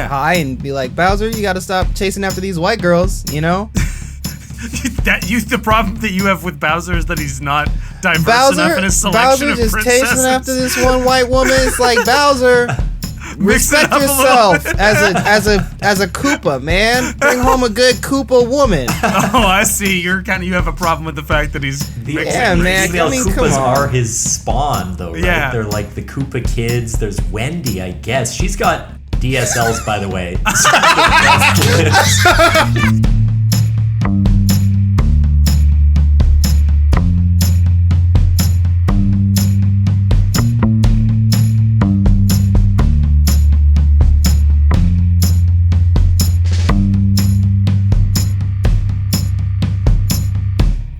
high and be like, Bowser, you got to stop chasing after these white girls, you know? The problem that you have with Bowser is that he's not diverse enough in his selection of just princesses. chasing after this one white woman. It's like, Bowser, respect yourself as a Koopa, man. Bring home a good Koopa woman. Oh, I see. You have a problem with the fact that he's mixing. Yeah, man. Female Koopas are his spawn, though, right? Yeah. They're like the Koopa kids. There's Wendy, I guess. She's got DSLs, by the way.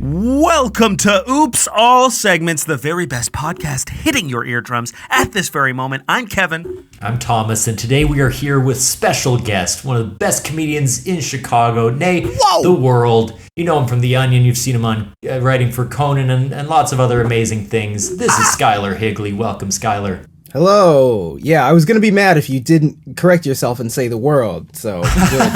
Welcome to Oops All Segments, the very best podcast hitting your eardrums at this very moment. I'm Kevin. I'm Thomas, and today we are here with special guest, one of the best comedians in Chicago, nay, the world. You know him from The Onion. You've seen him on writing for Conan and lots of other amazing things. This is Skyler Higley. Welcome, Skyler. Hello. Yeah, I was going to be mad if you didn't correct yourself and say the world, so good.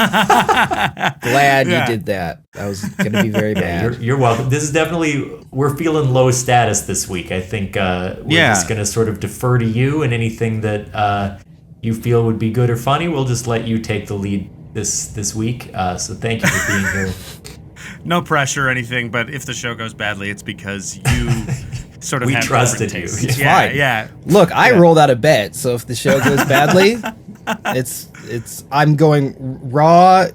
Glad you did that. I was going to be very mad. You're welcome. This is definitely, we're feeling low status this week. I think we're just going to sort of defer to you, and anything that you feel would be good or funny, we'll just let you take the lead this week. So thank you for being here. No pressure or anything, but if the show goes badly, it's because you sort of we have trusted you. It's fine. Yeah. Look, I rolled out a bet, so if the show goes badly, I'm going raw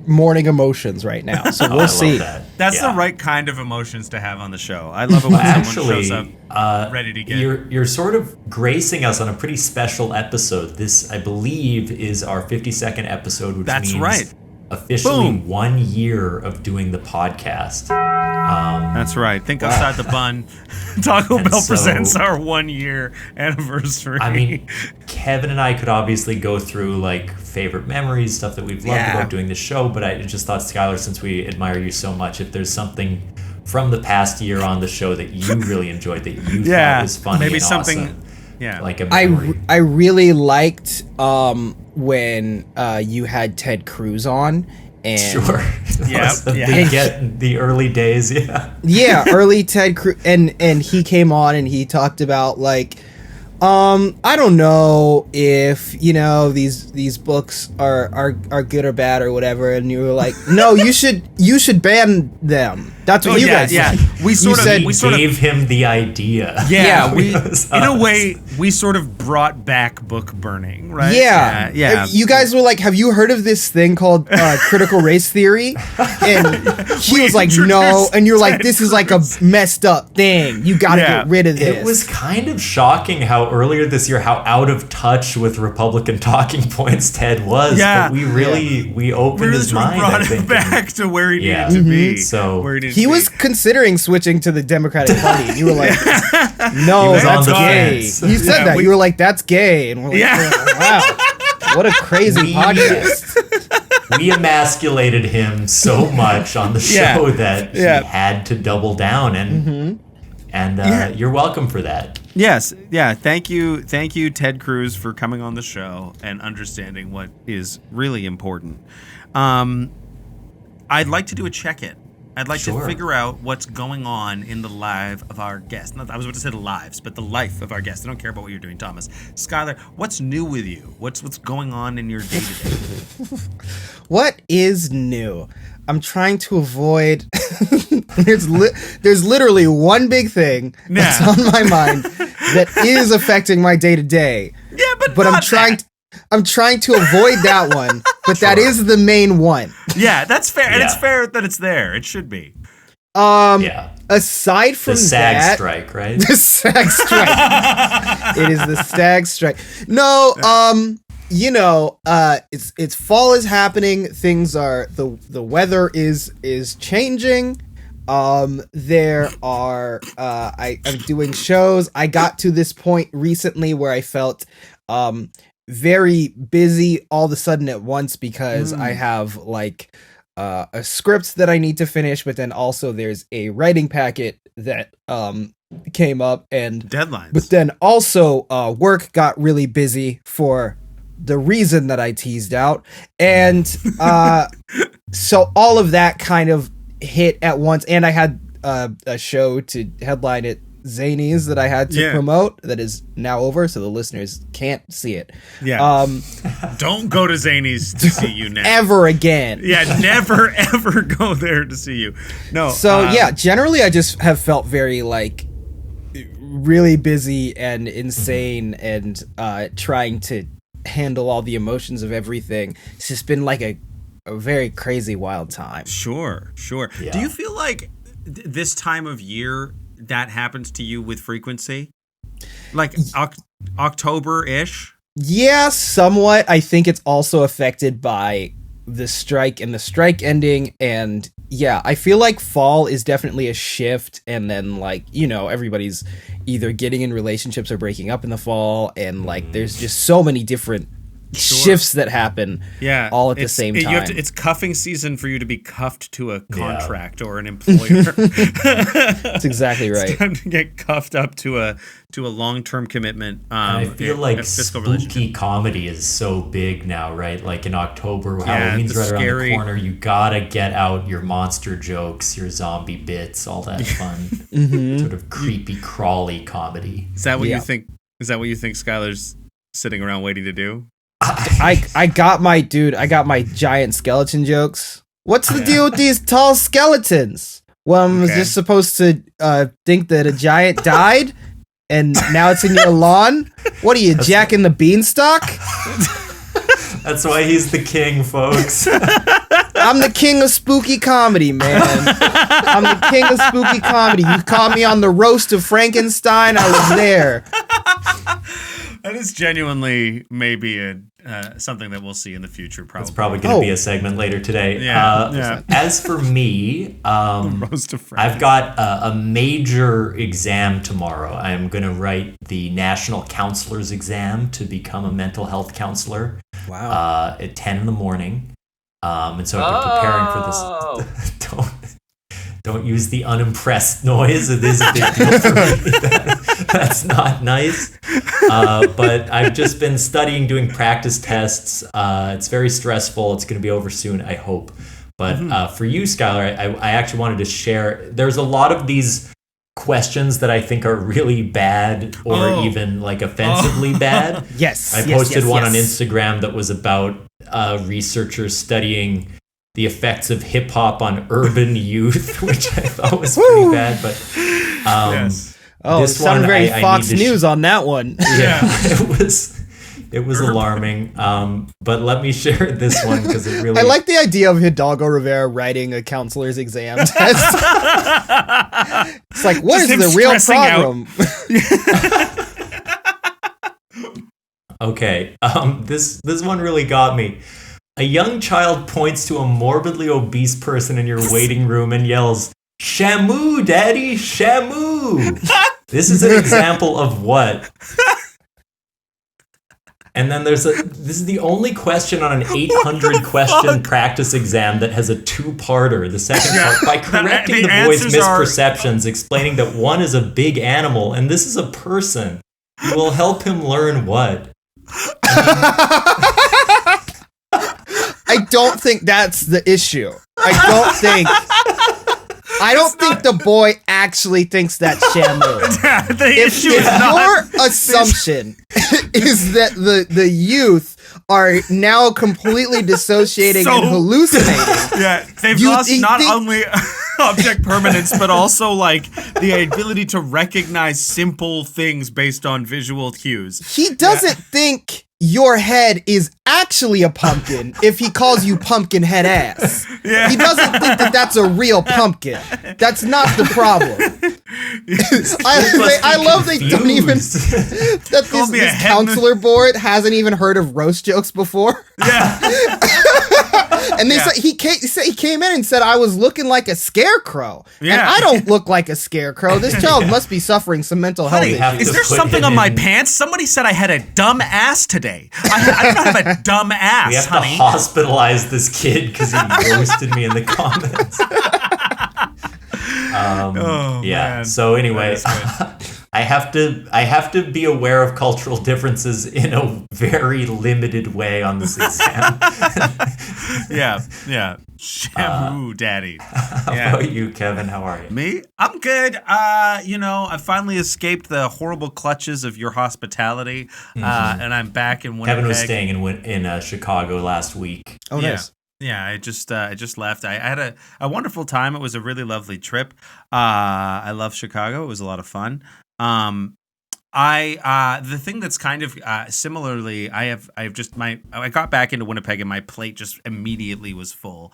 morning emotions right now. So we'll see. That's the right kind of emotions to have on the show. I love it when someone shows up ready to get. You're sort of gracing us on a pretty special episode. This, I believe, is our 52nd episode, which means officially 1 year of doing the podcast. That's right. Think outside the bun. Taco Bell presents our 1 year anniversary. I mean, Kevin and I could obviously go through like favorite memories, stuff that we've loved about doing the show, but I just thought, Skyler, since we admire you so much, if there's something from the past year on the show that you really enjoyed, that you thought was funny, maybe and something. Awesome, yeah, like a memory. I really liked when you had Ted Cruz on. And sure. The early days, early Ted Cruz, and he came on and he talked about like, I don't know if these books are good or bad or whatever, and you were like, no, you should ban them. That's what you guys said. We gave him the idea. In a way, we sort of brought back book burning, right? Yeah. You guys were like, have you heard of this thing called critical race theory? And he was like, no. And you're like, this is like a messed up thing. You got to get rid of this. It was kind of shocking how earlier this year, how out of touch with Republican talking points Ted was. Yeah. But we opened his mind. We brought him back to where he needed to be. So he was considering switching to the Democratic Party. And you were like, no, that's gay. You said that. You were like, that's gay. And we're like, wow, what a crazy podcast. We emasculated him so much on the show that he had to double down. And you're welcome for that. Yes. Yeah. Thank you, Ted Cruz, for coming on the show and understanding what is really important. I'd like to do a check-in. I'd like to figure out what's going on in the life of our guest. I was about to say the lives, but the life of our guest. I don't care about what you're doing, Thomas. Skyler, what's new with you? What's going on in your day-to-day? What is new? I'm trying to avoid. There's literally one big thing that's on my mind that is affecting my day-to-day. Yeah, but I'm trying to avoid that one, but that is the main one. Yeah, that's fair. And it's fair that it's there. It should be. Aside from the SAG strike, right? The SAG strike. It is the SAG strike. No, it's fall is happening. Things are the weather is changing. There are I'm doing shows. I got to this point recently where I felt very busy all of a sudden at once because I have like a script that I need to finish, but then also there's a writing packet that came up and deadlines. But then also work got really busy for the reason that I teased out. And so all of that kind of hit at once. And I had a show to headline at Zanies that I had to promote that is now over, so the listeners can't see it. Yeah. Don't go to Zanies to see you now. Ever again. Yeah, never, ever go there to see you. No. So, generally I just have felt very, like, really busy and insane and trying to handle all the emotions of everything. It's just been, like, a very crazy, wild time. Sure. Yeah. Do you feel like this time of year that happens to you with frequency? Like October-ish? Yeah, somewhat. I think it's also affected by the strike and the strike ending. And yeah, I feel like fall is definitely a shift. And then, like, you know, everybody's either getting in relationships or breaking up in the fall. And, like, there's just so many different shifts that happen all at the same time. It's cuffing season for you to be cuffed to a contract or an employer. That's exactly right. It's time to get cuffed up to a long-term commitment. I feel like spooky comedy is so big now, right? Like in October, Halloween's right around the corner. You gotta get out your monster jokes, your zombie bits, all that fun sort of creepy, crawly comedy. Is that what you think? Is that what you think Skyler's sitting around waiting to do? I got my giant skeleton jokes. What's the deal with these tall skeletons? Well, I was just supposed to think that a giant died, and now it's in your lawn? What are you, Jack in the Beanstalk? That's why he's the king, folks. I'm the king of spooky comedy, man. I'm the king of spooky comedy. You caught me on the roast of Frankenstein, I was there. That is genuinely maybe something that we'll see in the future. Probably. It's probably going to be a segment later today. As for me, I've got a major exam tomorrow. I'm going to write the National Counselor's Exam to become a mental health counselor. Wow. At 10 in the morning. And so I've been preparing for this. Don't use the unimpressed noise. It is a big deal for me. That's not nice. But I've just been studying, doing practice tests. It's very stressful. It's going to be over soon, I hope. But for you, Skyler, I actually wanted to share. There's a lot of these questions that I think are really bad or even like offensively bad. Yes. I posted one on Instagram that was about researchers studying the effects of hip hop on urban youth, which I thought was pretty bad. But this sounded very Fox News on that one. Yeah, it was alarming. But let me share this one because it really. I like the idea of Hidalgo Rivera writing a counselor's exam test. It's like, what is the real problem? Okay, this one really got me. A young child points to a morbidly obese person in your waiting room and yells, "Shamu, Daddy, Shamu!" This is an example of what? And then this is the only question on an 800 question practice exam that has a two-parter. The second part, by correcting the boy's misperceptions, explaining that one is a big animal and this is a person, you will help him learn what? I don't think that's the issue. I don't think the boy actually thinks that's Shamu. If your assumption is that the youth are now completely dissociating and hallucinating. Yeah, they've lost not only object permanence, but also like the ability to recognize simple things based on visual cues. He doesn't think your head is actually a pumpkin if he calls you pumpkin head ass. Yeah. He doesn't think that that's a real pumpkin. That's not the problem. I love they don't even that this counselor board hasn't even heard of roast jokes before. Yeah. And they said he came in and said I was looking like a scarecrow. Yeah. And I don't look like a scarecrow. This child must be suffering some mental health issues. Is there something on my pants? Somebody said I had a dumb ass today. I don't have a dumb ass, we have honey. to hospitalize this kid because he roasted me in the comments. Man. So anyway, I have to be aware of cultural differences in a very limited way on this exam. Yeah. Shamu daddy. How about you, Kevin? How are you? Me? I'm good. I finally escaped the horrible clutches of your hospitality, and I'm back in Winnipeg. Kevin was staying in Chicago last week. Oh, nice. Yeah, I just left. I had a wonderful time. It was a really lovely trip. I love Chicago. It was a lot of fun. The thing that's kind of similarly, I got back into Winnipeg and my plate just immediately was full.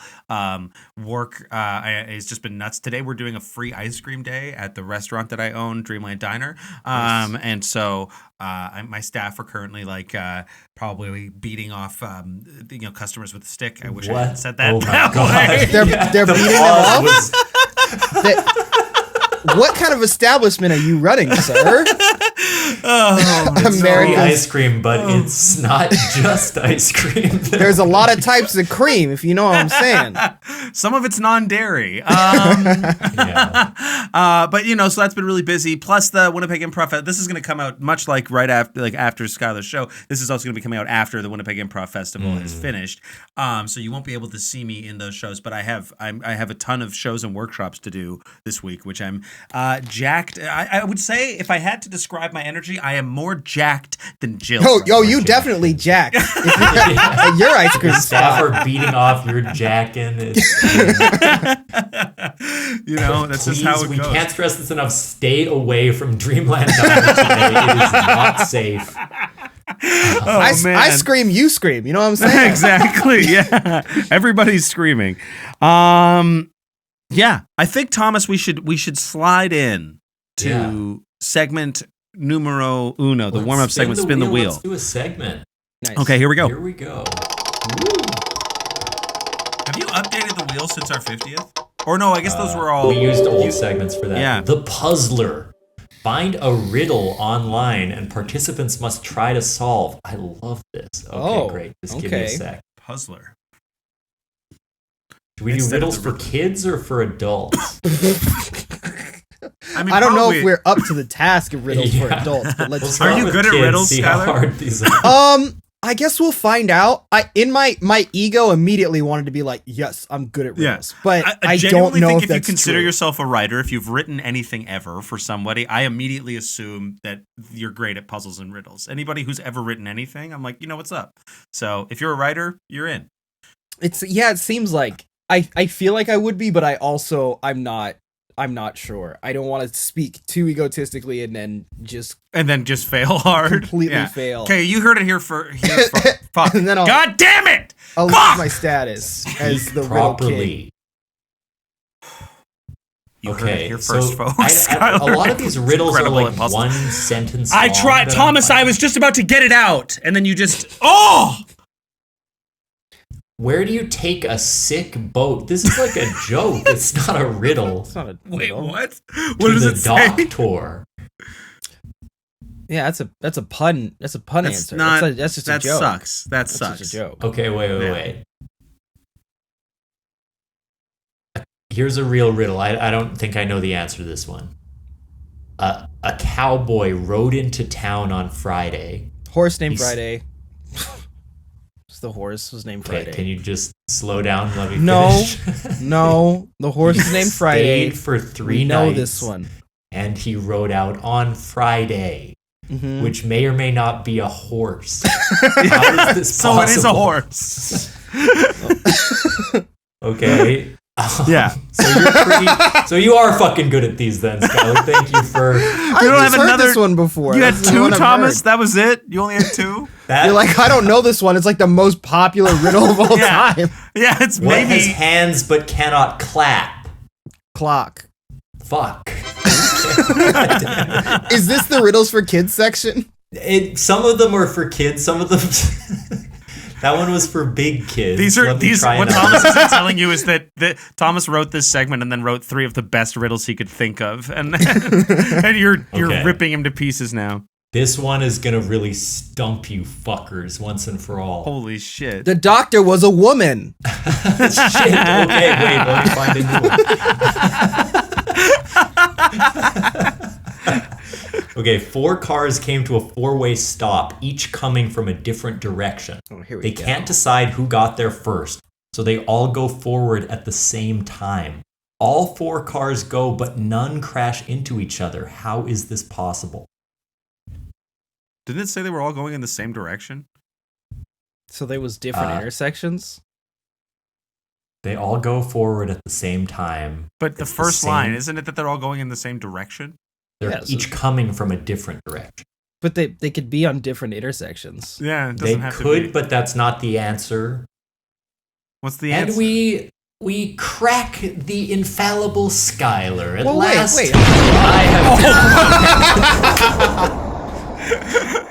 Work it's just been nuts. Today we're doing a free ice cream day at the restaurant that I own, Dreamland Diner. And so my staff are currently probably beating off customers with a stick. I wish I hadn't said that. Oh my God. They're beating them off. What kind of establishment are you running, sir? It's free ice cream, but it's not just ice cream. There's a lot of types of cream, if you know what I'm saying. Some of it's non-dairy. But so that's been really busy. Plus the Winnipeg Improv. This is going to come out much like right after Skyler's show. This is also going to be coming out after the Winnipeg Improv Festival is finished. So you won't be able to see me in those shows, but I have a ton of shows and workshops to do this week, which I'm jacked. I would say if I had to describe my energy, I am more jacked than Jill. You definitely jacked. Your ice cream staff spot. are beating off your jacking. That's just how it goes. We can't stress this enough. Stay away from Dreamland Diner today. It is not safe. I scream, you scream. You know what I'm saying? Exactly. Yeah. Everybody's screaming. Yeah. I think, Thomas, we should slide in to segment numero uno, the warm-up segment, spin the wheel. Let's do a segment. Nice. Okay, here we go. Here we go. Woo. Have you updated the wheel since our 50th? Or no, I guess those were all... We used old segments for that. Yeah. The Puzzler. Find a riddle online and participants must try to solve. I love this. Okay, great. Just give me a sec. Puzzler. Do we do riddles for kids or for adults? I don't know if we're up to the task of riddles for adults, but let's start. Are you good at riddles, Skyler? I guess we'll find out. My ego immediately wanted to be like, yes, I'm good at riddles, but I don't know if that's you consider true. yourself a writer, if you've written anything ever for somebody, I immediately assume that you're great at puzzles and riddles. Anybody who's ever written anything, I'm like, what's up. So if you're a writer, you're in. It seems like I feel like I would be, but I'm not sure. I don't want to speak too egotistically and then just fail hard. Completely fail. Okay, you heard it here for fuck. And then God damn it! I'll lose my status as the riddle king. You heard it here first, folks. A lot of these riddles are like one sentence long. I tried, Thomas. I was just about to get it out, and then you just Where do you take a sick boat? This is like a joke. It's not a riddle. It's not a riddle. Wait, what? What does it say? Doctor. Yeah, that's a pun. That's a pun answer. That's just a joke. That sucks. Just a joke. Okay, wait. Here's a real riddle. I don't think I know the answer to this one. A cowboy rode into town on Friday. Horse named Friday. The horse was named Friday. Can you just slow down and let me finish? No. The horse is named Friday. Stayed for 3 nights. Know this one. And he rode out on Friday, which may or may not be a horse. How is this possible? So it is a horse. Okay. Yeah. So you are fucking good at these then, Skyler. Thank you for... I don't have heard this one before. You had 2, Thomas? That was it? You only had 2? You're like, I don't know this one. It's like the most popular riddle of all time. Yeah, it's what maybe... has hands but cannot clap? Clock. Fuck. Is this the riddles for kids section? Some of them are for kids. Some of them... That one was for big kids. What Thomas is telling you is that Thomas wrote this segment and then wrote 3 of the best riddles he could think of, and you're ripping him to pieces now. This one is gonna really stump you fuckers once and for all. Holy shit! The doctor was a woman. Shit. Okay, wait. Let me find a new one. Okay, 4 cars came to a 4-way stop, each coming from a different direction. Oh, here we They go. can't decide who got there first, so they all go forward at the same time. All 4 cars go, but none crash into each other. How is this possible? Didn't it say they were all going in the same direction? So there was different intersections? They all go forward at the same time. But the first line, isn't it that they're all going in the same direction? They're each coming from a different direction. But they could be on different intersections. Yeah, it They doesn't have to could, be. but that's not the answer. What's the And answer? we crack the infallible Skyler. At Well, last, wait. I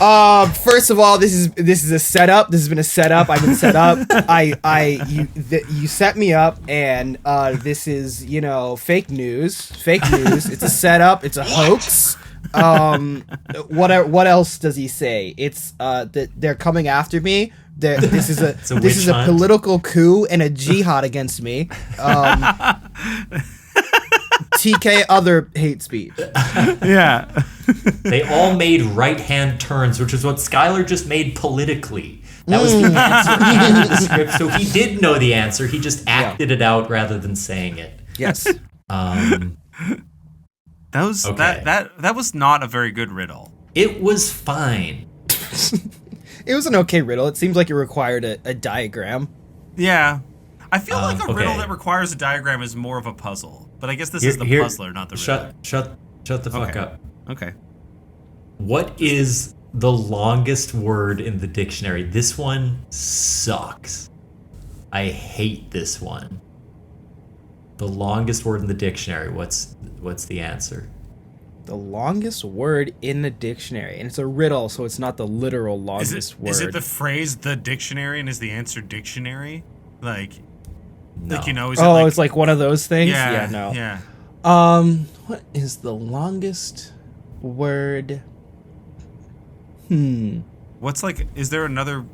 have First of all, this is a setup. This has been a setup. I've been set up. You set me up, and this is fake news. Fake news. It's a setup. It's a hoax. What else does he say? It's that they're coming after me. This is a political coup and a jihad against me. TK other hate speech. Yeah. They all made right-hand turns, which is what Skyler just made politically. That was the answer in the script, so he did know the answer. He just acted it out rather than saying it. Yes. That was Okay. that was not a very good riddle. It was fine. It was an okay riddle. It seems like it required a diagram. Yeah. I feel like a riddle okay. that requires a diagram is more of a puzzle. But I guess this is the puzzler, not the riddle. Shut the fuck up. Okay. What is the longest word in the dictionary? This one sucks. I hate this one. The longest word in the dictionary. What's the answer? The longest word in the dictionary, and it's a riddle, so it's not the literal longest word. Is it the phrase "the dictionary" and is the answer "dictionary"? Like, No. is it it's like one of those things. Yeah, No. Yeah. What is the longest word? What's like? Is there another?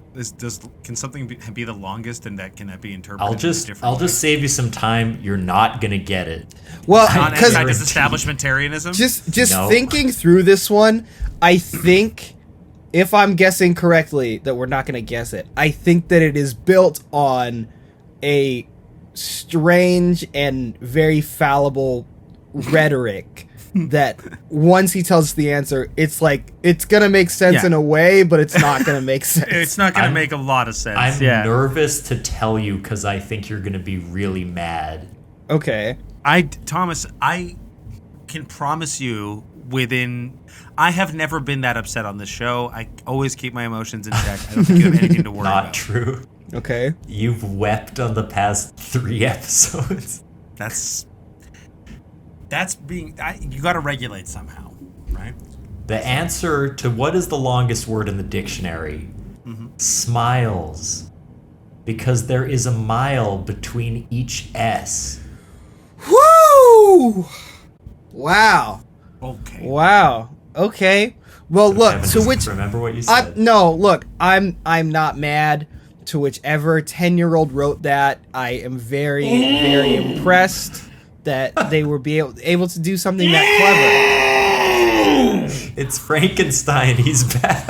Can something be the longest, and that be interpreted? I'll just save you some time. You're not gonna get it. Well, Because because establishmentarianism. just No. thinking through this one, I think, if I'm guessing correctly, that we're not going to guess it. I think that it is built on a strange and very fallible rhetoric that once he tells us the answer, it's like, it's going to make sense in a way, but it's not going to make sense. It's not going to make a lot of sense. I'm nervous to tell you because I think you're gonna be really mad. Okay. Thomas, I can promise you I have never been that upset on this show. I always keep my emotions in check. I don't think you have anything to worry about. Not true. Okay. You've wept on the past 3 episodes. You got to regulate somehow, right? The answer to what is the longest word in the dictionary? Smiles. Because there is a mile between each S. Woo! Wow. Okay. Wow. Okay. Well, look, Kevin to doesn't which remember what you said. no, look, I'm not mad to whichever 10-year-old wrote that. I am very very impressed that they were able to do something that clever. It's Frankenstein. He's back.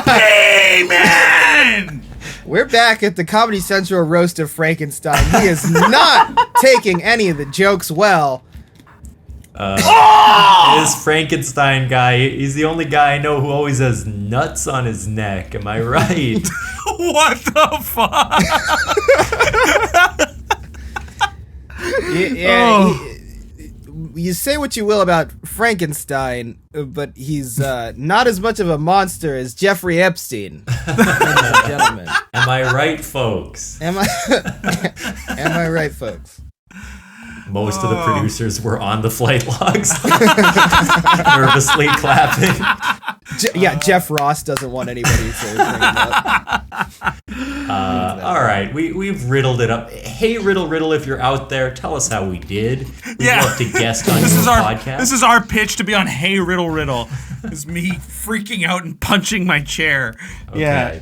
Hey, man! We're back at the Comedy Central roast of Frankenstein. He is not taking any of the jokes well. This Frankenstein guy, he's the only guy I know who always has nuts on his neck. Am I right? What the fuck? You say what you will about Frankenstein, but he's not as much of a monster as Jeffrey Epstein. Ladies and gentlemen. Am I right, folks? Am I right, folks? Most of the producers were on the flight logs, nervously clapping. Jeff Ross doesn't want anybody to bring it up. All right, we've riddled it up. Hey, Riddle, if you're out there, tell us how we did. We'd love to guest on your podcast. This is our pitch to be on Hey Riddle. It's me freaking out and punching my chair. Okay. Yeah.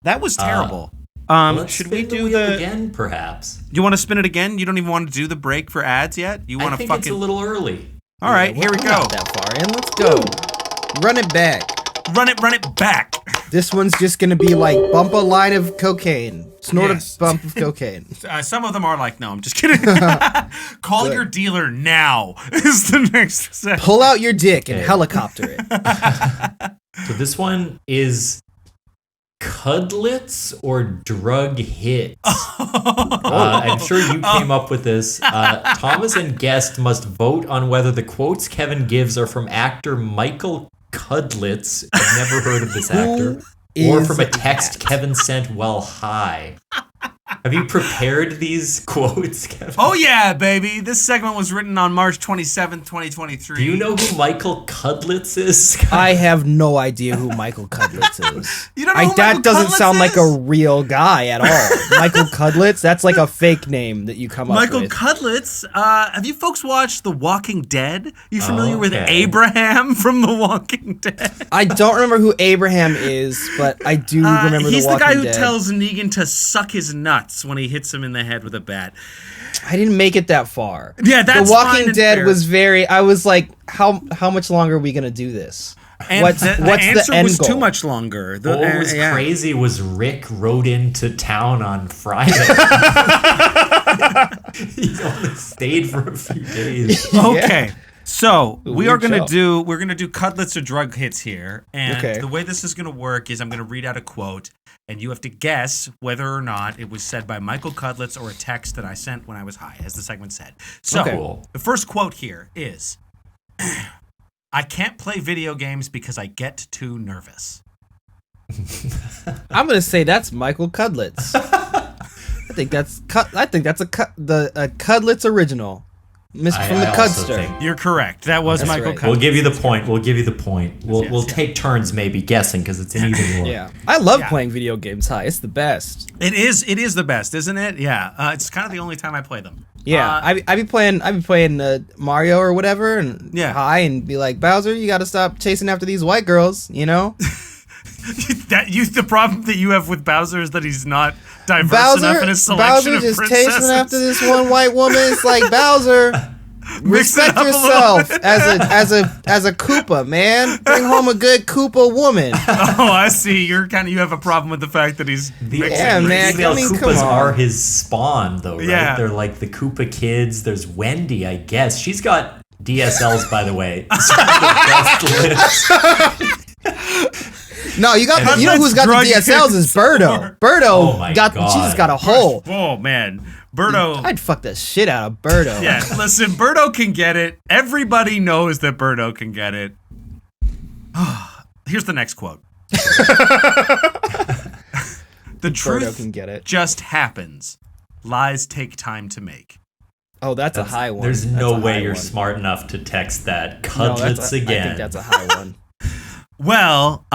That was terrible. Let's Should we spin the do wheel again, perhaps? You want to spin it again? You don't even want to do the break for ads yet? You want I to think fucking it's a little early. All right, here we we're go. Not that far in. Let's go. Run it back. Run it back. This one's just gonna be like bump a line of cocaine. Snort Yes. a bump of cocaine. Some of them are like, no, I'm just kidding. Call Good. your dealer now is the next section. Pull out your dick and Okay. helicopter it. So this one is Cudlitz or drug hits. I'm sure you came up with this. Thomas and guest must vote on whether the quotes Kevin gives are from actor Michael Cudlitz. I've never heard of this actor. Or is from a text that? Kevin sent while high. Have you prepared these quotes, Kevin? Oh, yeah, baby. This segment was written on March 27th, 2023. Do you know who Michael Cudlitz is? I have no idea who Michael Cudlitz is. You don't know who that Michael doesn't Cudlitz sound like is? a real guy at all. Michael Cudlitz? That's like a fake name that you come up Michael with. Cudlitz. Have you folks watched The Walking Dead? You familiar with Okay. Abraham from The Walking Dead? I don't remember who Abraham is, but I do remember He's The the Walking guy who Dead. tells Negan to suck his nuts when he hits him in the head with a bat. I didn't make it that far. Yeah, that's The fine Walking and Dead fair. was very. I was like, how much longer are we gonna do this? And What's the the answer end was goal? too much longer. What was yeah. crazy was Rick rode into town on Friday. He only stayed for a few days. Okay. So we're Weird gonna show. do Cudlitz or drug hits here, and Okay. the way this is gonna work is I'm gonna read out a quote, and you have to guess whether or not it was said by Michael Cudlitz or a text that I sent when I was high, as the segment said. So Okay. Cool. the first quote here is, "I can't play video games because I get too nervous." I'm gonna say that's Michael Cudlitz. I think that's a Cudlitz original, from the I also Cudster. think- You're correct. That was That's Michael right. Cudlitz. We'll give you the point. We'll Yes, we'll yes. take turns maybe guessing because it's an even one. Yeah, I love Yeah. playing video games high. It's the best. It is the best, isn't it? Yeah. It's kind of the only time I play them. Yeah, I be playing Mario or whatever, and Yeah. high, and be like, Bowser, you got to stop chasing after these white girls, you know? The problem that you have with Bowser is that he's not diverse enough Bowser, in his selection Bowser of just princesses. chasing after this one white woman. It's like, Bowser, Mix it respect up a little yourself bit. as a Koopa, man. Bring home a good Koopa woman. Oh, I see. You have a problem with the fact that he's mixing Yeah, races. man. Female I mean, come Koopas on. are his spawn, though, right? Yeah. They're like the Koopa kids. There's Wendy, I guess. She's got DSLs, by the way. Some of the best lips. No, you know Cudlitz who's got the drug DSLs is Birdo. Birdo Oh my got God. she just got a hole. Oh man, Birdo. I'd fuck the shit out of Birdo. Yeah, listen, Birdo can get it. Everybody knows that Birdo can get it. Here's the next quote. The truth Birdo can get it. just happens. Lies take time to make. Oh, that's a high one. There's That's no a way high you're one. smart enough to text that. No, Cudlitz again. I think that's a high one. Well,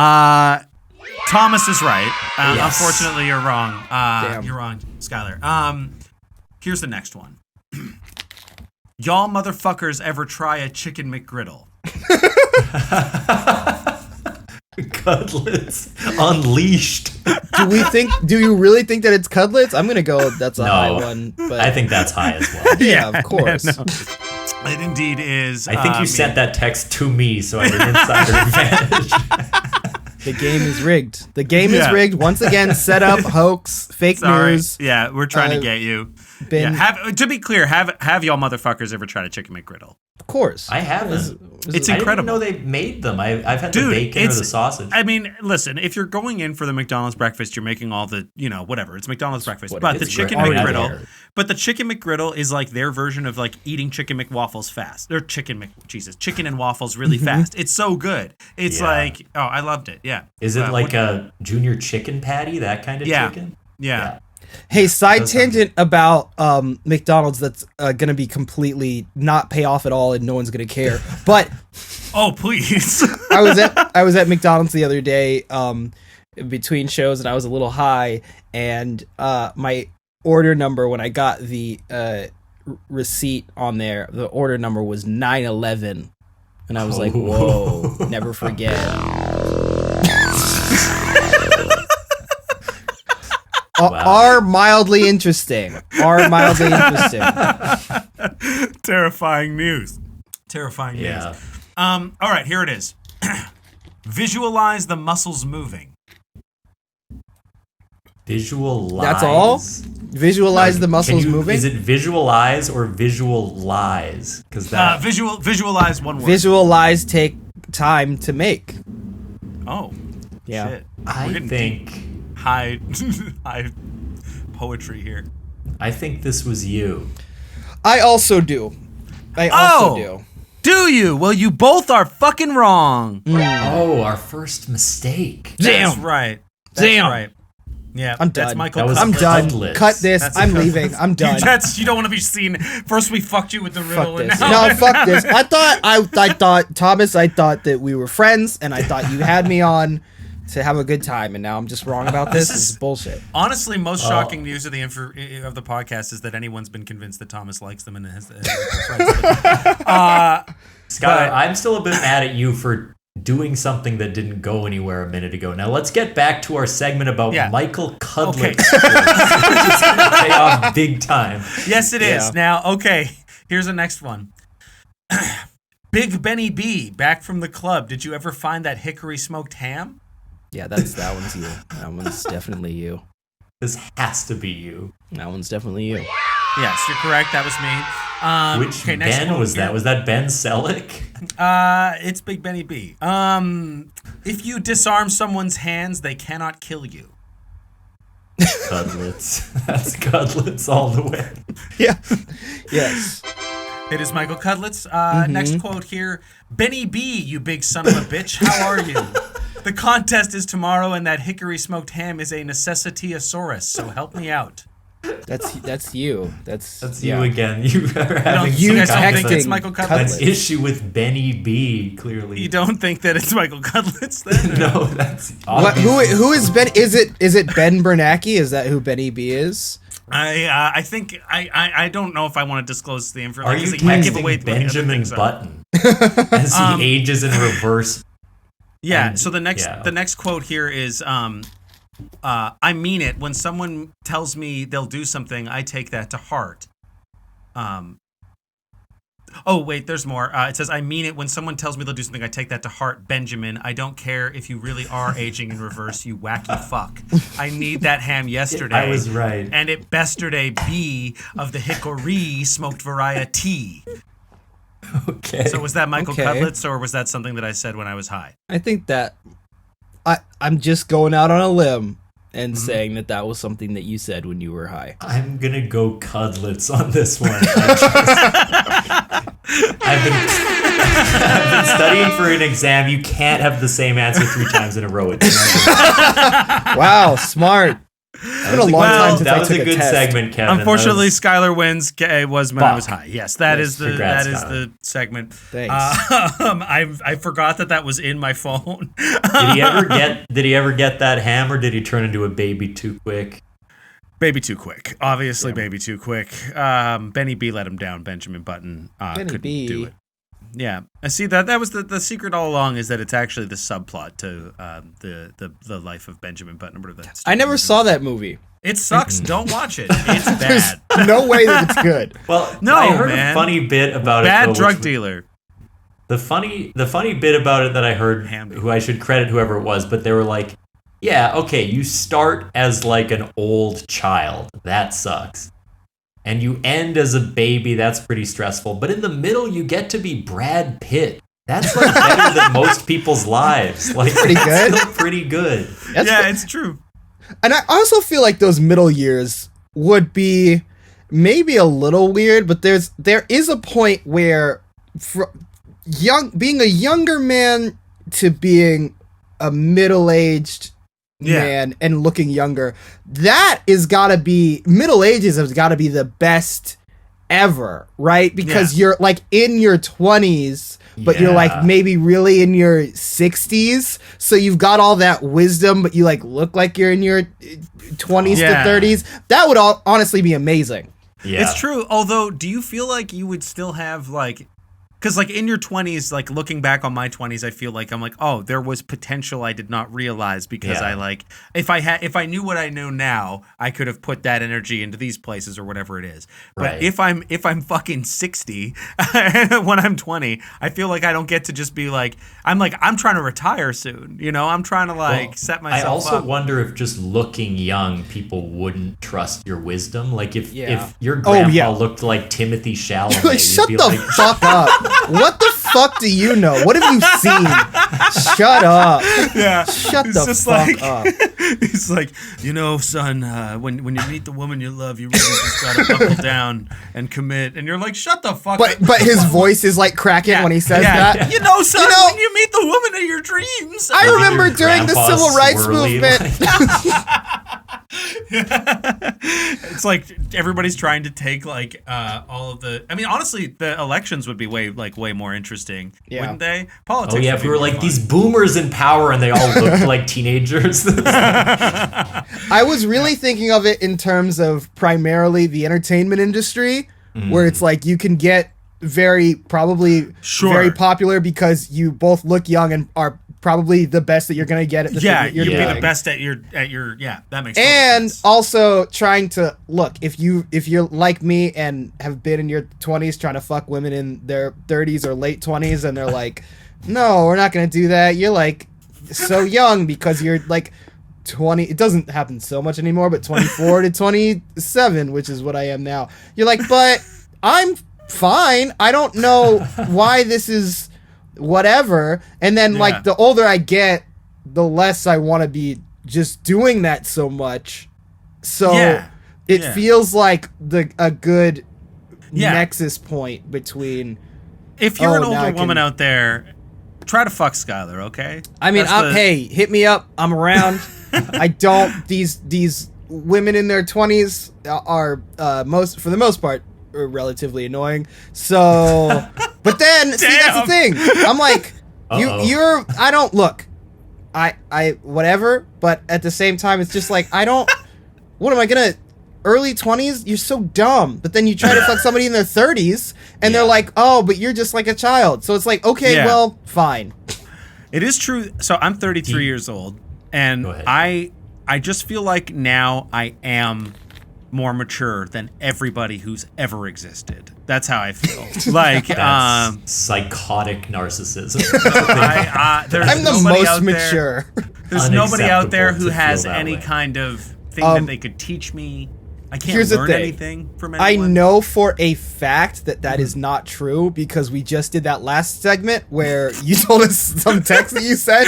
Thomas is right. Yes. Unfortunately, you're wrong. Damn. You're wrong, Skyler. Here's the next one. Y'all motherfuckers ever try a chicken McGriddle? Cudlitz unleashed. Do you really think that it's Cudlitz? I'm gonna go. That's a No, high one. But I think that's high as well. yeah, of course. No. It indeed is. I think you sent that text to me, so I had an insider advantage. The game is rigged. The game is Yeah. rigged once again. Set up, hoax, fake Sorry. news. Yeah, we're trying to Uh, get you. been- Yeah, to be clear, have y'all motherfuckers ever tried a chicken McGriddle? Of course. I haven't. It's I incredible. didn't even know they made them. I've had Dude, the bacon or the sausage. I mean, listen, if you're going in for the McDonald's breakfast, you're making all the, whatever. It's McDonald's breakfast. What But it the is, chicken great. McGriddle, chicken McGriddle is like their version of like eating chicken McWaffles fast. Or chicken and waffles really fast. It's so good. It's Yeah. like, oh, I loved it. Yeah. Is it like what- a junior chicken patty, that kind of Yeah. chicken? Yeah. Hey, side That sounds tangent about McDonald's that's gonna be completely not pay off at all, and no one's gonna care. But Oh, please. I was at McDonald's the other day between shows, and I was a little high, and my order number when I got the receipt on there, the order number was 911, and I was like, whoa, never forget. Are mildly interesting. Terrifying news. Terrifying Yeah. news. All right, here it is. Visualize the muscles moving. Visualize. That's all? Visualize the muscles moving? Is it visualize or visual lies? Because that Visualize one word. Visualize take time to make. Oh. Yeah. Shit. I We're getting think deep. high poetry here. I think this was you. I also do. Do you? Well, you both are fucking wrong. Oh, our first mistake. That's right. That's Damn. right. Yeah, I'm that's done. Michael. That was I'm done. Cudlitz. Cut this. That's I'm a- leaving. I'm done. You don't want to be seen. First we fucked you with the riddle, Fuck and this. now No, fuck this. I thought Thomas. I thought that we were friends, and I thought you had me on to have a good time, and now I'm just wrong about this. This is bullshit. honestly, most shocking news of the of the podcast is that anyone's been convinced that Thomas likes them and has friends. Skyler, I'm still a bit mad at you for doing something that didn't go anywhere a minute ago. Now let's get back to our segment about Michael Cudlitz. Okay. Which is going to pay off big time. Yes, it is. Yeah. Now, okay, here's the next one. Big Benny B, back from the club. Did you ever find that hickory smoked ham? Yeah, that one's you. That one's definitely you. This has to be you. That one's definitely you. Yes, you're correct. That was me. Which okay, next Ben quote was that? here. Was that Ben Selleck? It's Big Benny B. If you disarm someone's hands, they cannot kill you. Cudlitz. That's Cudlitz all the way. Yeah. Yes. It is Michael Cudlitz. Next quote here. Benny B, you big son of a bitch, how are you? The contest is tomorrow, and that hickory smoked ham is a necessity-asaurus, so help me out. That's you. That's you again. You are having You some guys don't kind think of it's Michael Cudlitz? an issue with Benny B, clearly. You don't think that it's Michael Cudlitz then? No, that's What? obvious. Who is Ben? Is it Ben Bernanke? Is that who Benny B is? I think I don't know if I want to disclose the information. Are you because it might give texting away the other Benjamin things are. Button as he ages in reverse? Yeah. And- So the next quote here is I mean it. When someone tells me they'll do something, I take that to heart. Oh, wait, there's more. It says, I mean it. When someone tells me they'll do something, I take that to heart, Benjamin. I don't care if you really are aging in reverse, you wacky fuck. I need that ham yesterday. I was right. And it besterday be of the hickory smoked variety. Okay. So was that Michael Okay. Cudlitz, or was that something that I said when I was high? I think that I'm just going out on a limb and saying that was something that you said when you were high. I'm gonna go Cudlitz on this one. I've been studying for an exam. You can't have the same answer 3 times in a row. Wow, smart. It's been a long time since that I was took a good test. segment, Kevin. Unfortunately, That Skylar wins. It was when I was Fuck. high. Yes, that Yes, is the congrats, that is Skylar. the segment. Thanks. I forgot that was in my phone. did he ever get that ham, or did he turn into a baby too quick? Baby too quick. Obviously, baby too quick. Benny B let him down. Benjamin Button couldn't B. do it. Yeah, I see that was the secret all along, is that it's actually the subplot to the life of Benjamin Button. Whatever that I never saw that movie. It sucks. Don't watch it. It's bad. No way that it's good. Well, No, I heard man. a funny bit about it. Bad though, drug which- dealer. The funny bit about it that I heard, Ham who I should credit whoever it was, but they were like, yeah, okay, you start as like an old child. That sucks. And you end as a baby. That's pretty stressful. But in the middle, you get to be Brad Pitt. That's like better than most people's lives. Like, Pretty that's good. still pretty good. That's Yeah, good. it's true. And I also feel like those middle years would be maybe a little weird, but there is a point where being a younger man to being a middle-aged man and looking younger, that is gotta be, middle ages has gotta be the best ever, right? Because you're like in your 20s, but you're like maybe really in your 60s, so you've got all that wisdom, but you like look like you're in your 20s to 30s. That would honestly be amazing. Yeah. It's true. Although, do you feel like you would still have like Because like in your 20s, like looking back on my 20s, I feel like I'm like, oh, there was potential I did not realize because I like if I knew what I know now, I could have put that energy into these places or whatever it is. But if I'm fucking 60 when I'm 20, I feel like I don't get to just be like I'm trying to retire soon. You know, I'm trying to like set myself up. I also wonder if just looking young, people wouldn't trust your wisdom. Like if your grandpa looked like Timothy Chalamet, like, shut the fuck up. What the fuck do you know? What have you seen? Shut up. Yeah. Shut the fuck up. He's like, you know, son, when you meet the woman you love, you really just gotta buckle down and commit. And you're like, shut the fuck up. But his voice is like cracking when he says that. Yeah. You know, son, when you meet the woman of your dreams. I remember during the civil rights movement. It's like everybody's trying to take like all of the. I mean, honestly, the elections would be way more interesting, wouldn't they? Politics. Oh yeah, if we were like these boomers in power and they all looked like teenagers. I was really thinking of it in terms of primarily the entertainment industry, where it's like you can get very popular because you both look young and are probably the best that you're gonna get at the thing that you're doing. Be the best at your that makes sense. And also trying to look, if you're like me and have been in your 20s trying to fuck women in their 30s or late 20s and they're like, no, we're not gonna do that, you're like so young because you're like 20, it doesn't happen so much anymore, but 24 to 27, which is what I am now, you're like, but I'm fine, I don't know why this is whatever. And then like the older I get, the less I want to be just doing that so much. So it feels like a good nexus point between. If you're an older woman out there, try to fuck Skyler, okay? I mean, hey, hit me up. I'm around. I don't. These women in their 20s are for the most part relatively annoying. So. But then, see, that's the thing. I'm like, you're. I don't look. I whatever. But at the same time, it's just like I don't. What am I gonna? Early 20s, you're so dumb. But then you try to fuck somebody in their 30s, and they're like, oh, but you're just like a child. So it's like, okay, well, fine. It is true. So I'm 33 years old, and I just feel like now I am more mature than everybody who's ever existed. That's how I feel. Like psychotic narcissism. I'm the most mature. There's nobody out there who has any kind of thing that they could teach me. I can't learn anything from anyone. I know for a fact that is not true because we just did that last segment where you told us some text that you said.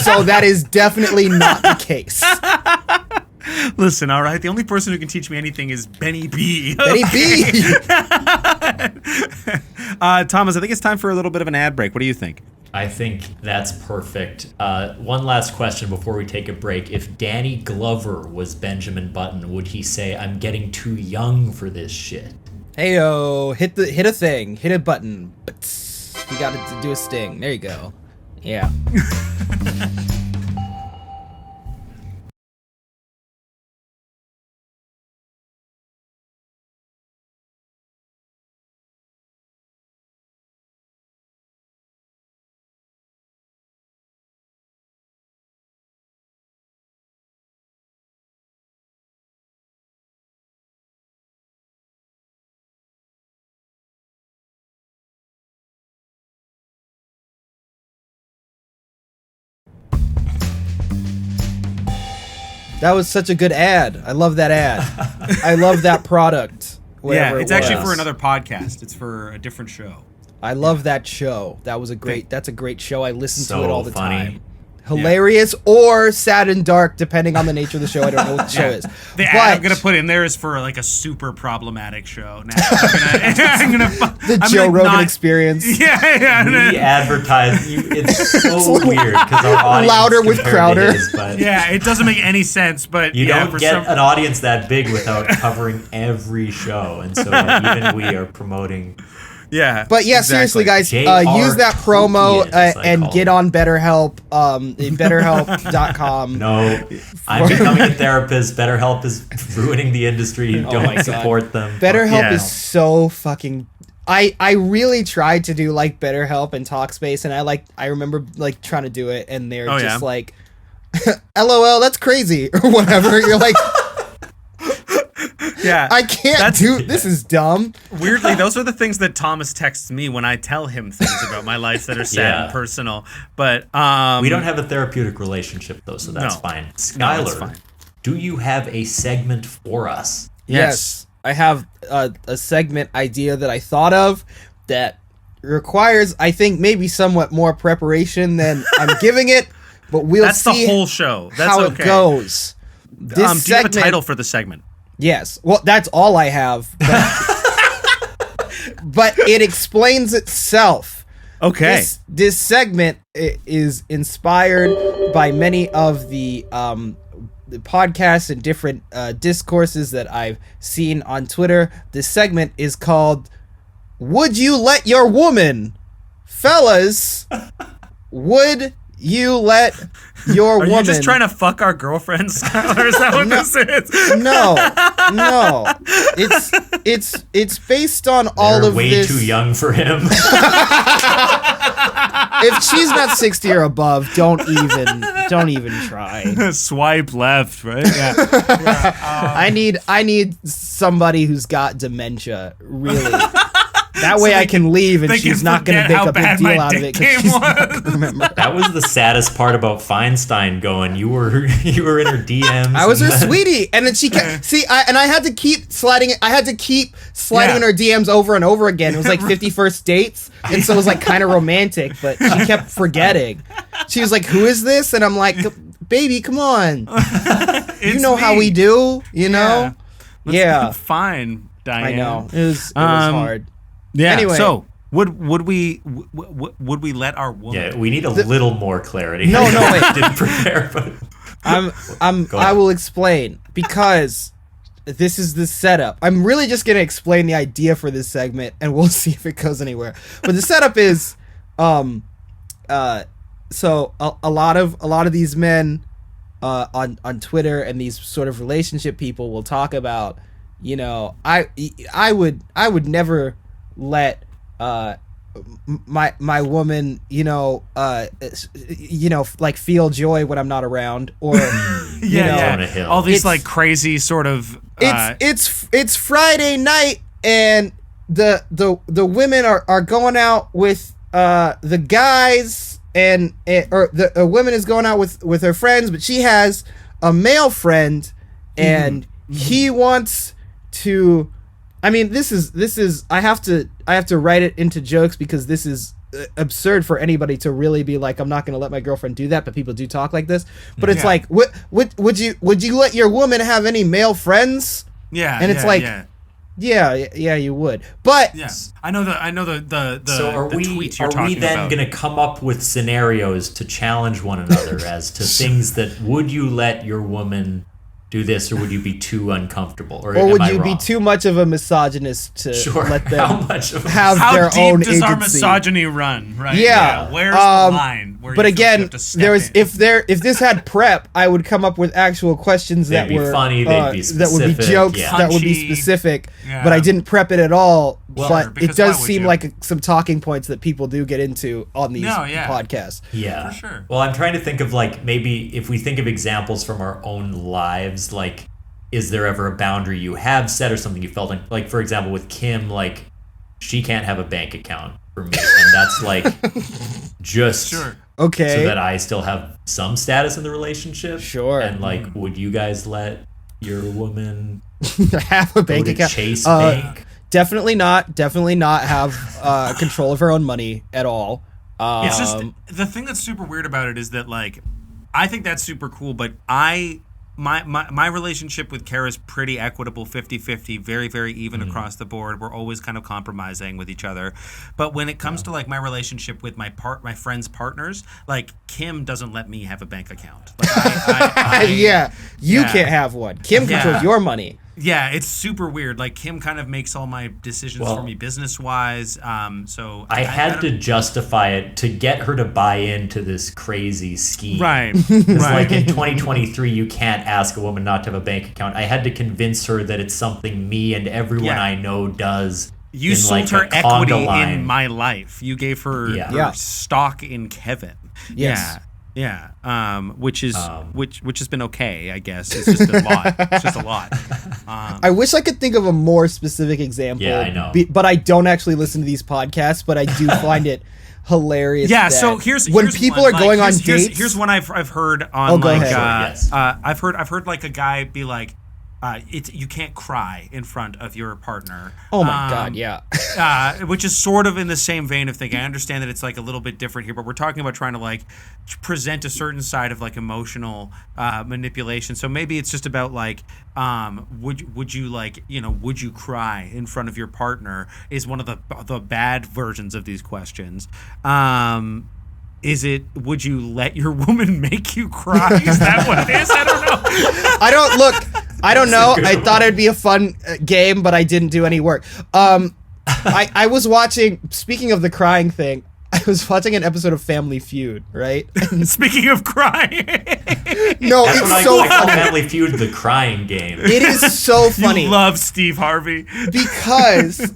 So that is definitely not the case. Listen, all right. The only person who can teach me anything is Benny B. Benny B. Thomas, I think it's time for a little bit of an ad break. What do you think? I think that's perfect. One last question before we take a break. If Danny Glover was Benjamin Button, would he say, "I'm getting too young for this shit"? Heyo, hit a thing, hit a button. You got to do a sting. There you go. Yeah. That was such a good ad. I love that ad. I love that product. Yeah, it's actually for another podcast. It's for a different show. I love that show. That's a great show. I listen to it all the time. Hilarious or sad and dark, depending on the nature of the show. I don't know what the show is. The ad I'm gonna put in there is for like a super problematic show. Now the Joe Rogan Experience. Yeah. We advertise. It's so weird because our audience louder with Crowder. It doesn't make any sense. But you don't get an audience that big without covering every show, and so even we are promoting. Yeah, but seriously, guys, use that promo and get on BetterHelp. BetterHelp.com. No, I'm becoming a therapist. BetterHelp is ruining the industry. Don't support them. BetterHelp is so fucking I really tried to do like BetterHelp and Talkspace, and I remember like trying to do it, and they're just like, LOL, that's crazy, or whatever. You're like, yeah, I can't do this. Is dumb. Weirdly, those are the things that Thomas texts me when I tell him things about my life that are sad and personal. But we don't have a therapeutic relationship though, so that's fine. Skyler, do you have a segment for us? Yes. I have a segment idea that I thought of that requires, I think, maybe somewhat more preparation than I'm giving it, but we'll That's see the whole show. That's how okay. it goes. Do you have a title for the segment? Yes. Well, that's all I have. But it explains itself. Okay. This segment is inspired by many of the podcasts and different discourses that I've seen on Twitter. This segment is called "Would You Let Your Woman?" Fellas, would you let your woman? Are you just trying to fuck our girlfriends, Skyler? Is that what this is? No. It's based on all of way this. Too young for him. If she's not 60 or above, don't even try. Swipe left, right? Yeah. I need somebody who's got dementia, really. That way I can leave and she's not going to make a big deal out of it because she's not going to remember. That was the saddest part about Feinstein going. You were in her DMs. I was her sweetie, and then she kept I had to keep sliding it. I had to keep sliding in her DMs over and over again. It was like 51st dates, and so it was like kind of romantic, but she kept forgetting. She was like, "Who is this?" And I'm like, "Baby, come on, you know how we do, you know." Yeah. Fine, Diane. I know it was hard. Yeah. Anyway, so would we let our woman? Yeah, we need a little more clarity. No, wait. I didn't prepare, but I will explain, because this is the setup. I'm really just gonna explain the idea for this segment, and we'll see if it goes anywhere. But the setup is, so a lot of these men, on Twitter and these sort of relationship people will talk about, you know, I would never let my woman, like feel joy when I'm not around, or all these like crazy sort of it's Friday night and the women are going out with the guys, or the woman is going out with her friends, but she has a male friend, and he wants to. I mean, this is. I have to write it into jokes, because this is absurd for anybody to really be like, I'm not going to let my girlfriend do that, but people do talk like this. But it's like, would you let your woman have any male friends? Yeah, and it's yeah, you would. But yes, I know the. So are we then going to come up with scenarios to challenge one another as to things that would you let your woman do this, or would you be too uncomfortable, or would you be too much of a misogynist to let them have their own agency? How deep does our misogyny run? Right? Yeah. Where's the line? Where but again, if this had prep, I would come up with actual questions that were funny. They'd be specific, that would be jokes, that would be specific. Yeah. But I didn't prep it at all. Well, but it does seem like some talking points that people do get into on these podcasts. Yeah, for sure. Well, I'm trying to think of, like, maybe if we think of examples from our own lives, like, is there ever a boundary you have set or something you felt like, for example, with Kim, like, she can't have a bank account for me, and that's like just okay, so that I still have some status in the relationship. Sure. And like, would you guys let your woman have a bank account? Chase Bank? Definitely not have control of her own money at all. It's just, the thing that's super weird about it is that, like, I think that's super cool, but my relationship with Kara is pretty equitable, 50-50, very, very even across the board. We're always kind of compromising with each other. But when it comes to, like, my relationship with my friends' partners, like, Kim doesn't let me have a bank account. Like, you can't have one. Kim controls your money. Yeah, it's super weird. Like, Kim kind of makes all my decisions for me business-wise. So I had to justify it to get her to buy into this crazy scheme. Right. Because like in 2023, you can't ask a woman not to have a bank account. I had to convince her that it's something me and everyone I know does You in, sold like, her a Conda equity line. in my life. You gave her Yeah. stock in Kevin. Yes. Yeah. Which has been okay, I guess. It's just a lot. It's just a lot. I wish I could think of a more specific example. Yeah, I know. But I don't actually listen to these podcasts, but I do find it hilarious. Yeah, that so here's when here's people one, are going on here's, dates. Here's one I've heard on go like ahead. Sure, yes. I've heard like a guy be like, you can't cry in front of your partner. Oh my god, yeah. Which is sort of in the same vein of thing. I understand that it's like a little bit different here, but we're talking about trying to like present a certain side of like emotional manipulation. So maybe it's just about like, would you like, would you cry in front of your partner is one of the bad versions of these questions. Is it, would you let your woman make you cry? Is that what it is? I don't know. I don't know. I thought it'd be a fun game, but I didn't do any work. I was watching, speaking of the crying thing, I was watching an episode of Family Feud, right? Speaking of crying. No, That's it's what so I call funny. Family Feud, the crying game. It is so funny. You love Steve Harvey. Because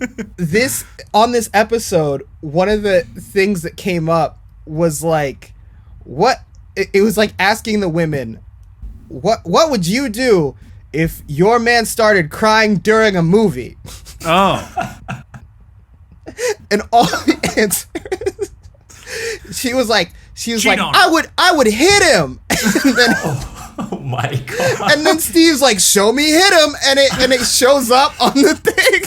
on this episode, one of the things that came up was like, it was like asking the women, what would you do if your man started crying during a movie? Oh. And all the answers, she was like, Cheat like, on I would hit him. And then, Oh my god. and then Steve's like, show me hit him, and it shows up on the thing.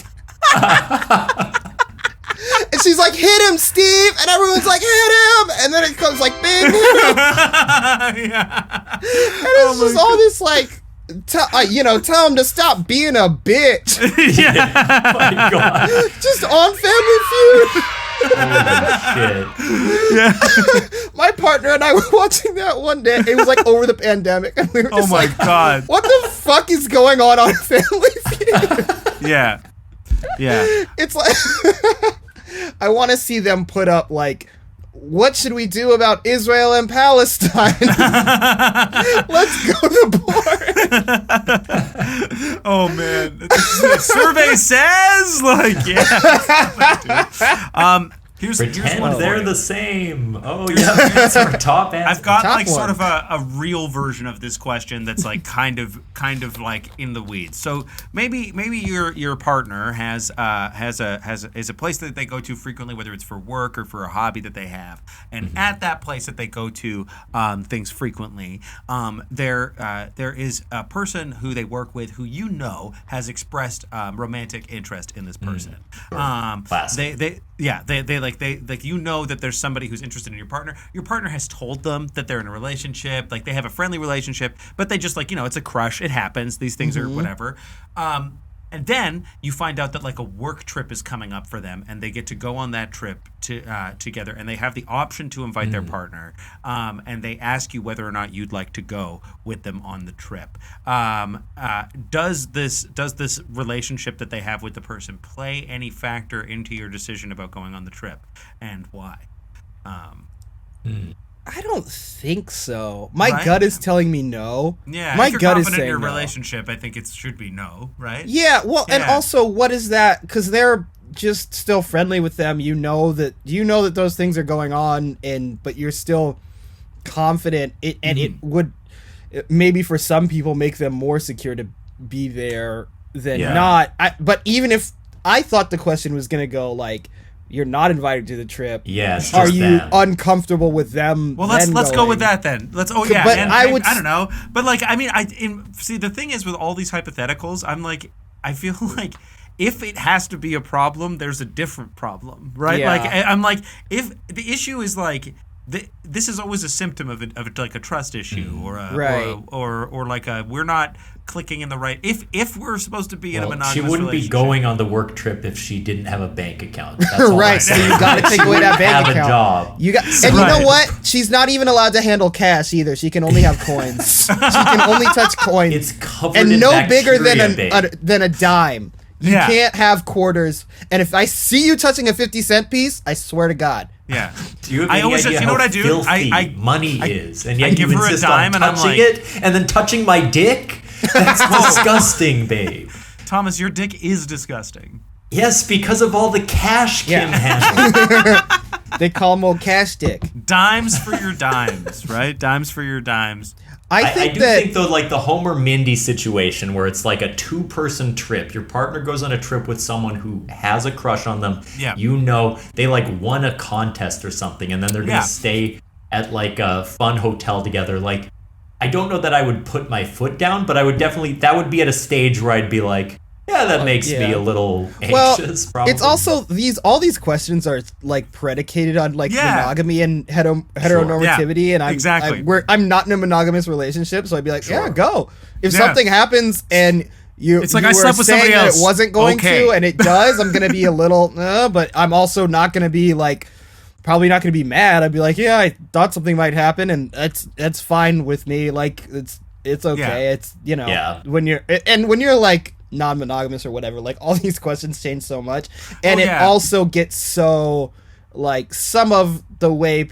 And she's like, hit him, Steve, and everyone's like, hit him, and then it comes like, bing, hit him. Yeah. And it's just all this like, tell him to stop being a bitch. Oh my god. Just on Family Feud. Holy shit. My partner and I were watching that one day. It was like over the pandemic, and we were just Oh my like, god. what the fuck is going on Family Feud? Yeah. Yeah. It's like, I want to see them put up like, what should we do about Israel and Palestine? Let's go to the board. Oh man. The survey says like yeah. Here's Pretend one for they're you. the same. Oh yeah, that's our top answer. I've got Top like sort one. of a real version of this question that's like kind of like in the weeds. So maybe your partner is a place that they go to frequently, whether it's for work or for a hobby that they have, and at that place that they go to things frequently, there is a person who they work with who has expressed romantic interest in this person. Classic. They that there's somebody who's interested in your partner. Your partner has told them that they're in a relationship, like they have a friendly relationship, but they just like, it's a crush. It happens. These things are whatever. And then you find out that like a work trip is coming up for them, and they get to go on that trip together, and they have the option to invite their partner, and they ask you whether or not you'd like to go with them on the trip. Does this relationship that they have with the person play any factor into your decision about going on the trip, and why? I don't think so. My Right? gut is telling me no. Yeah, my if you're gut is confident saying in your no. relationship, I think it should be no, right? Yeah, well, and Yeah. also, what is that? Because they're just still friendly with them. You know that those things are going on, but you're still confident. It would maybe for some people make them more secure to be there than not. But even if I thought the question was gonna go like, you're not invited to the trip. Yeah, it's Are just you them. uncomfortable with them? Well, then let's go going? with that then. But I would- I don't know. But like, I mean, see, the thing is with all these hypotheticals, I'm like, I feel like if it has to be a problem, there's a different problem, right? Yeah. Like, I'm like, if the issue is like, this is always a symptom of like a trust issue or a Right. or like a we're not clicking in the right. If we're supposed to be in a Well, monogamous she wouldn't be relationship. going on the work trip if she didn't have a bank account. That's all Right, I'm so saying. you got to take away that bank have account. a job. You know Right. what? She's not even allowed to handle cash either. She can only have coins. She can only touch coins. It's covered and in no bacteria, bigger babe. than a dime. You Yeah. can't have quarters. And if I see you touching a 50-cent piece, I swear to God. Yeah. Do you have I any always idea just, you know how what I do? filthy money is, and yet give you her a insist dime on and I'm touching like- it and then touching my dick? That's disgusting, babe. Thomas, your dick is disgusting. Yes, because of all the cash Kim handles. They call him old cash dick. Dimes for your dimes, right? Dimes for your dimes. I do think though, like the Homer Mindy situation where it's like a 2-person trip. Your partner goes on a trip with someone who has a crush on them. Yeah. You know, they like won a contest or something, and then they're gonna stay at like a fun hotel together. Like, I don't know that I would put my foot down, but I would definitely, that would be at a stage where I'd be like, yeah, that makes me a little anxious. Probably. It's also all these questions are like predicated on like monogamy and heteronormativity, and I'm not in a monogamous relationship, so I'd be like, go. If something happens and it's like I slept with somebody else, that it wasn't going to, and it does, I'm gonna be a little, but I'm also not gonna be like, probably not gonna be mad. I'd be like, yeah, I thought something might happen, and that's fine with me. Like it's okay. It's when you're like non-monogamous or whatever, like all these questions change so much, and it also gets so like some of the way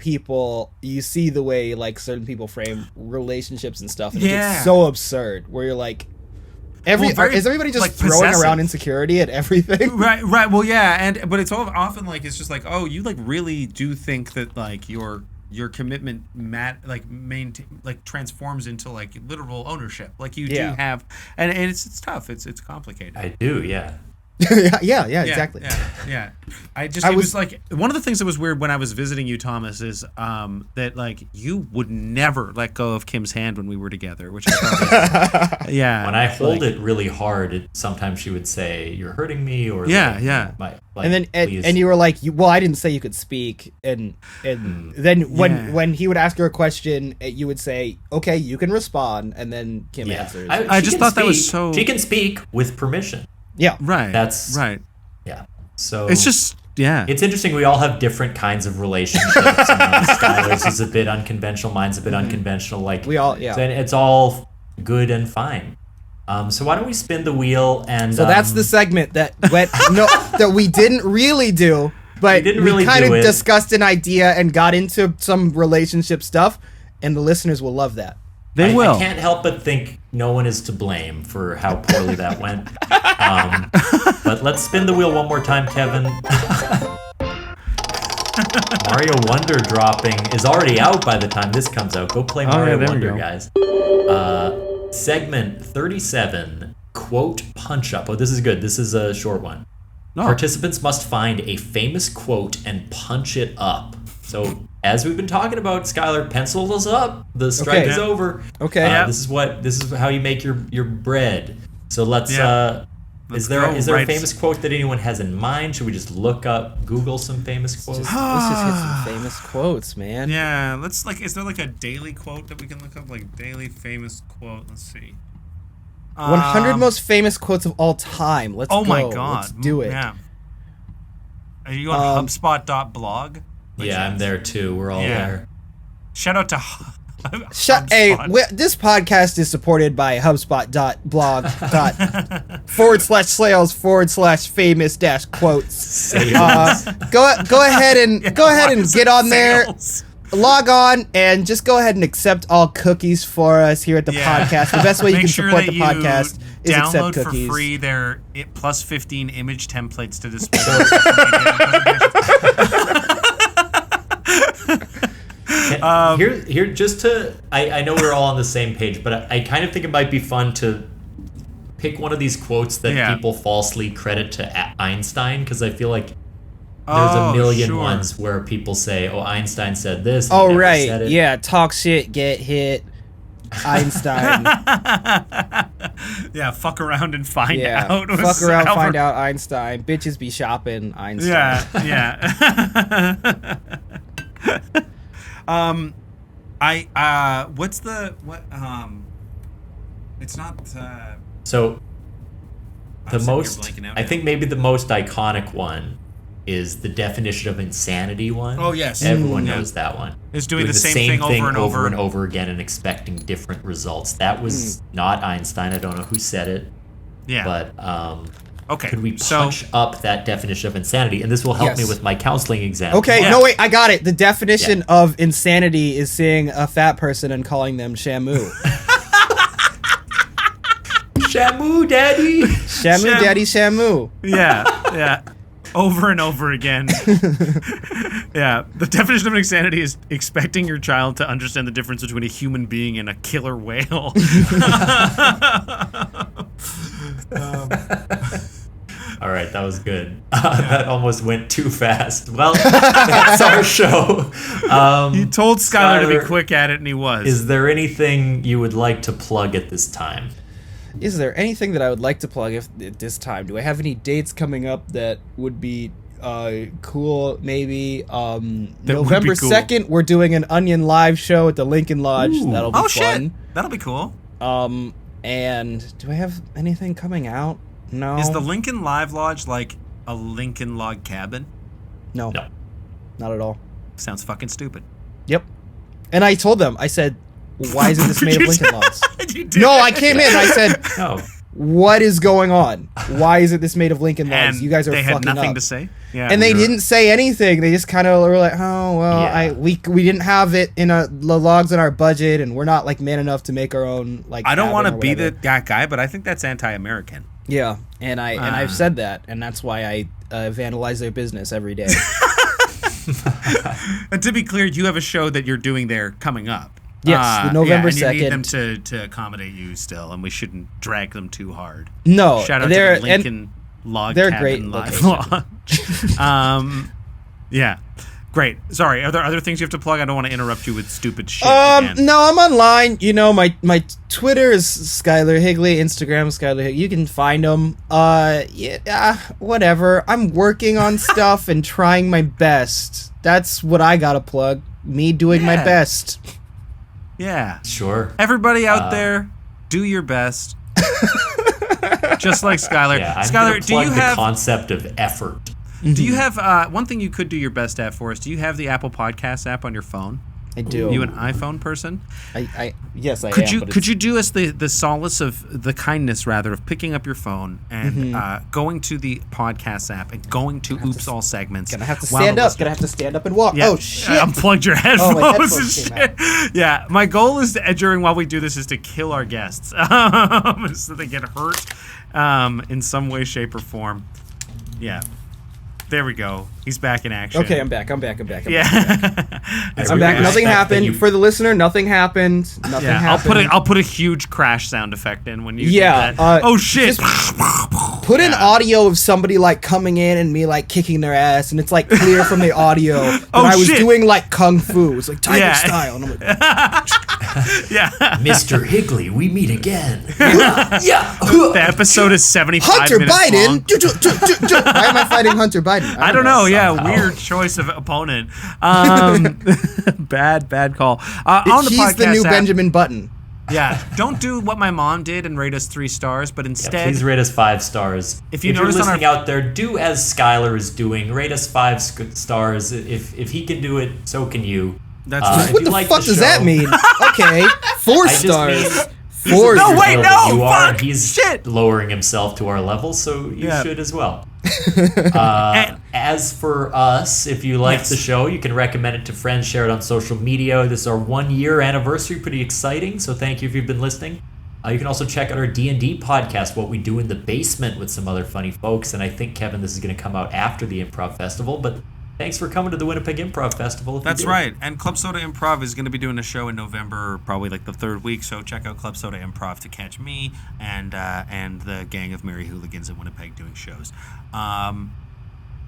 you see the way like certain people frame relationships and stuff, and it gets so absurd where you're like, is everybody just like throwing around insecurity at everything? Right. Well, but it's all often like it's just like, oh, you like really do think that like your commitment transforms into like literal ownership. Like you do have, and it's tough. It's complicated. I do, yeah. Exactly. Yeah. It was like one of the things that was weird when I was visiting you, Thomas, is that like you would never let go of Kim's hand when we were together, which I thought was, When I hold it really hard, sometimes she would say, "You're hurting me," or and then and you were like, well, I didn't say you could speak, and then when he would ask her a question, you would say, okay, you can respond, and then Kim answers. I just thought that was so. She can speak with permission. Yeah. Right. That's right. Yeah. So it's just it's interesting. We all have different kinds of relationships. Skyler's is a bit unconventional. Mine's a bit unconventional. Like we all, and it's all good and fine. So why don't we spin the wheel and? So that's the segment that we didn't really do, but we kind of discussed an idea and got into some relationship stuff, and the listeners will love that. I can't help but think no one is to blame for how poorly that went. But let's spin the wheel one more time, Kevin. Mario Wonder dropping is already out by the time this comes out. Go play Mario Wonder, guys. Segment 37, quote punch up. Oh, this is good. This is a short one. Participants must find a famous quote and punch it up. So, as we've been talking about, Skyler, pencil us up. The strike is over. Okay. This is how you make your bread. So let's. Is there a famous quote that anyone has in mind? Should we just Google some famous quotes? Let's just hit some famous quotes, man. Yeah. Let's is there like a daily quote that we can look up? Like daily famous quote. Let's see. 100 most famous quotes of all time. Let's go. Oh my God. Let's do it. Yeah. Are you on HubSpot.blog? Yeah, I'm there too. We're all there. Shout out to this podcast is supported by HubSpot.blog /sales/famous-quotes. Go ahead and get on there. Log on and just go ahead and accept all cookies for us here at the podcast. The best way you can support the podcast is accept cookies. Download for free their plus 15 image templates to display. I know we're all on the same page, but I kind of think it might be fun to pick one of these quotes that people falsely credit to Einstein, because I feel like there's a million ones where people say, oh, Einstein said this. Oh, right. Yeah, talk shit, get hit. Einstein. Yeah, fuck around and find out. Fuck around, find out Einstein. Bitches be shopping Einstein. Yeah. It's not so the most I think maybe the most iconic one is the definition of insanity one. Oh yes. Everyone knows that one. It's doing the same thing over and over again and expecting different results. That was not Einstein. I don't know who said it. Yeah. But okay. Could we punch up that definition of insanity? And this will help me with my counseling exam. Okay, no wait, I got it. The definition of insanity is seeing a fat person and calling them Shamu. Shamu daddy. Shamu daddy Shamu. Yeah. Yeah. Over and over again. Yeah. The definition of insanity is expecting your child to understand the difference between a human being and a killer whale. All right, that was good. That almost went too fast. Well, that's our show. You told Skyler to be quick at it, and he was. Is there anything you would like to plug at this time? Is there anything that I would like to plug at this time? Do I have any dates coming up that would be cool? Maybe November 2nd, we're doing an Onion live show at the Lincoln Lodge. Ooh. That'll be fun. Shit. That'll be cool. And do I have anything coming out? No. Is the Lincoln Live Lodge like a Lincoln log cabin? No. Not at all. Sounds fucking stupid. Yep. And I told them, I said, why isn't this made of Lincoln logs? No, I came in and I said, No. what is going on? Why isn't this made of Lincoln logs? And you guys are they fucking had nothing up. to say. Yeah, And they didn't say anything. They just kind of were like, oh, well, Yeah. we didn't have it in the logs in our budget, and we're not like man enough to make our own like. I don't want to be that guy, but I think that's anti-American. Yeah, and I've said that, and that's why I vandalize their business every day. And to be clear, you have a show that you're doing there coming up. Yes, the November 2nd. And you need them to accommodate you still, and we shouldn't drag them too hard. No, Shout out to the Lincoln Log they're Cabin great Live Lodge. Yeah. Great. Sorry, are there other things you have to plug? I don't want to interrupt you with stupid shit again. No, I'm online. You know, my Twitter is Skyler Higley, Instagram Skyler Higley. You can find them. Whatever. I'm working on stuff and trying my best. That's what I gotta plug. Me doing my best. Yeah. Sure. Everybody out there, do your best. Just like Skyler. Yeah, I'm Skyler, do you have the concept of effort? Do you have one thing you could do your best at for us? Do you have the Apple Podcasts app on your phone? I do. You an iPhone person? Yes, I could am. Could you do us the solace of the kindness rather of picking up your phone and going to the podcast app and going to Oops All Segments? Gonna have to stand up. Gonna have to stand up and walk. Yeah, Oh shit! Unplugged your headphones, my headphones and came shit. Yeah, my goal is while we do this is to kill our guests so they get hurt in some way, shape, or form. Yeah. There we go. He's back in action. Okay, I'm back. Yeah. I'm back. Nothing happened. For the listener, nothing happened. Nothing happened. I'll put a huge crash sound effect in when you do Yeah. that. Oh shit. Put an audio of somebody like coming in and me like kicking their ass, and it's like clear from the audio that I was doing like kung fu. It's like tiger style. And I'm like, Yeah. Mr. Higley, we meet again. The episode is 75 Hunter minutes Biden. long. Why am I fighting Hunter Biden? I don't know. Yeah, weird choice of opponent. Bad call. On the He's podcast the new app, Benjamin Button. Yeah, don't do what my mom did and rate us 3 stars, but instead, Please rate us 5 stars. If you you're notice on listening out there, do as Skyler is doing. Rate us 5 stars. If he can do it, so can you. That's if What you the like fuck the does show- that mean? Okay, 4 I just stars. mean- 4 No, stars. wait, know no, that you are. fuck, He's shit. lowering himself to our level, so you Yeah. should as well. As for us, if you like the show, you can recommend it to friends, share it on social media. This is our 1-year anniversary, pretty exciting, so thank you if you've been listening. You can also check out our D&D podcast, What We Do in the Basement, with some other funny folks, and I think, Kevin, this is going to come out after the Improv Festival, but thanks for coming to the Winnipeg Improv Festival. That's right. And Club Soda Improv is going to be doing a show in November, probably like the 3rd week. So check out Club Soda Improv to catch me and the gang of merry hooligans in Winnipeg doing shows.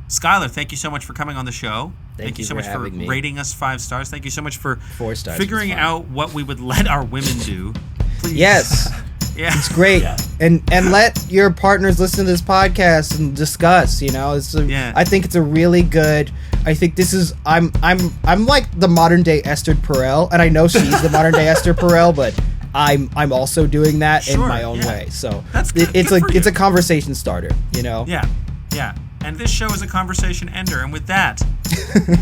Skyler, thank you so much for coming on the show. Thank you so much for rating us 5 stars. Thank you so much for 4 stars. figuring out what we would let our women do. Please. Yes. Yeah. It's great. Yeah. And let your partners listen to this podcast and discuss, you know. I think it's a really good. I think this is I'm like the modern day Esther Perel, and I know she's the modern day Esther Perel, but I'm also doing that in my own way. So That's good. it's Good like for it's you. a conversation starter, you know. Yeah. And this show is a conversation ender. And with that,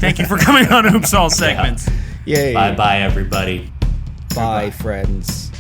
thank you for coming on Oops All Segments. Yay. Bye-bye, everybody. Bye, friends.